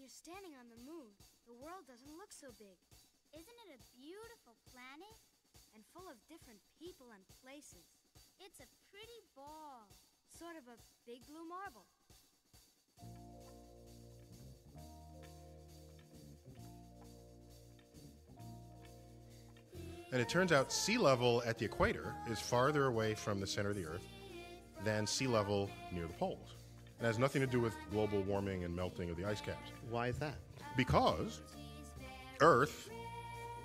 you're standing on the moon, the world doesn't look so big. Isn't it a beautiful planet? And full of different people and places. It's a pretty ball. Sort of a big blue marble. And it turns out sea level at the equator is farther away from the center of the Earth than sea level near the poles. It has nothing to do with global warming and melting of the ice caps. Why is that? Because Earth,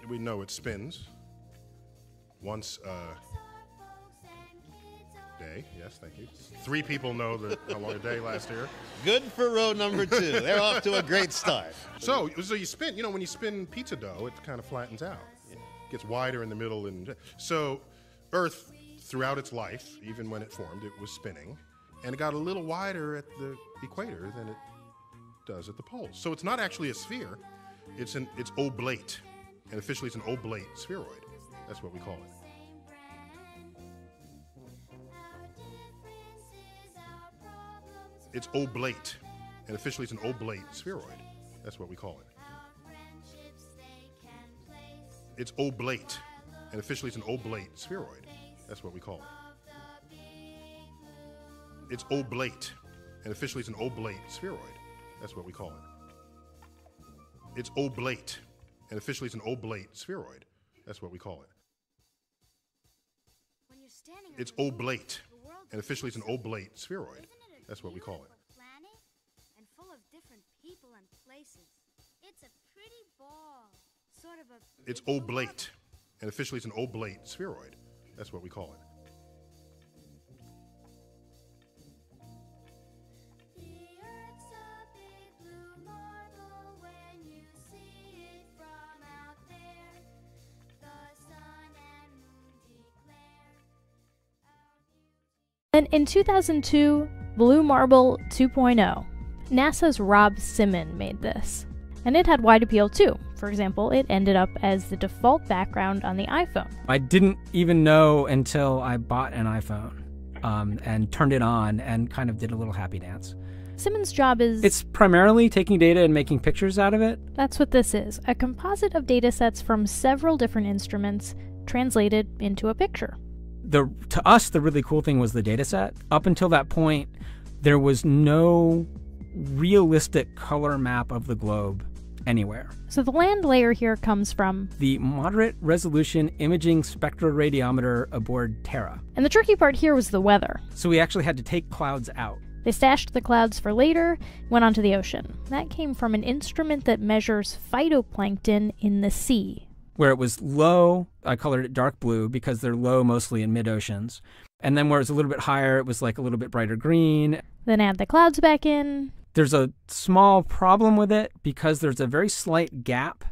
we know it spins once a day. Yes, thank you. 3 people know how long a day lasts here. Good for row number 2. They're off to a great start. So you spin, when you spin pizza dough, it kind of flattens out. It gets wider in the middle. And so Earth, throughout its life, even when it formed, it was spinning. And it got a little wider at the equator than it does at the poles. So it's not actually a sphere. It's oblate. And officially it's an oblate spheroid. That's what we call it. It's oblate. And officially it's an oblate spheroid. That's what we call it. It's oblate. And officially it's an oblate spheroid. That's what we call it. It's oblate. And officially it's an oblate spheroid. That's what we call it. It's oblate. And officially it's an oblate spheroid. That's what we call it. When you're standing on It's the moon, oblate. the world And officially it's an doesn't look oblate spheroid. Isn't it a That's what we call it. beautiful planet? and full of different people and places. It's a pretty ball. Sort of a It's big blue oblate. And officially it's an oblate spheroid. That's what we call it. The Earth's a big blue marble when you see it from out there. The sun and moon declare our beauty. And in 2002, Blue Marble 2.0, NASA's Rob Simon made this. And it had wide appeal too. For example, it ended up as the default background on the iPhone. I didn't even know until I bought an iPhone and turned it on and kind of did a little happy dance. Simon's job is... It's primarily taking data and making pictures out of it. That's what this is, a composite of data sets from several different instruments translated into a picture. To us, the really cool thing was the data set. Up until that point, there was no realistic color map of the globe anywhere. So the land layer here comes from The Moderate Resolution Imaging Spectroradiometer aboard Terra. and the tricky part here was the weather. So we actually had to take clouds out. They stashed the clouds for later, went onto the ocean. That came from an instrument that measures phytoplankton in the sea. Where it was low, I colored it dark blue because they're low mostly in mid-oceans. And then where it's a little bit higher, it was like a little bit brighter green. Then add the clouds back in. There's a small problem with it because there's a very slight gap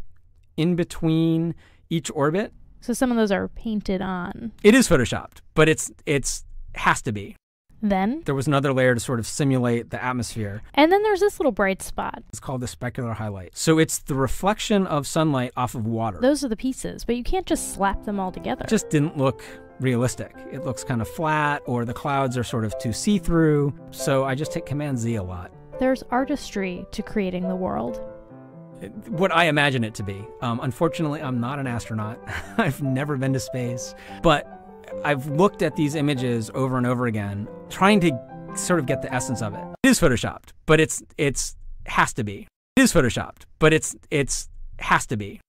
in between each orbit. So some of those are painted on. It is photoshopped, but it's has to be. Then, There was another layer to sort of simulate the atmosphere. and then there's this little bright spot. It's called the specular highlight. So it's the reflection of sunlight off of water. Those are the pieces, but you can't just slap them all together. It just didn't look realistic. It looks kind of flat, or the clouds are sort of too see-through. So I just hit Command Z a lot. There's artistry to creating the world. What I imagine it to be. Unfortunately, I'm not an astronaut. I've never been to space. But I've looked at these images over and over again, trying to sort of get the essence of it. It is photoshopped, but it's has to be. It is photoshopped, but it's has to be.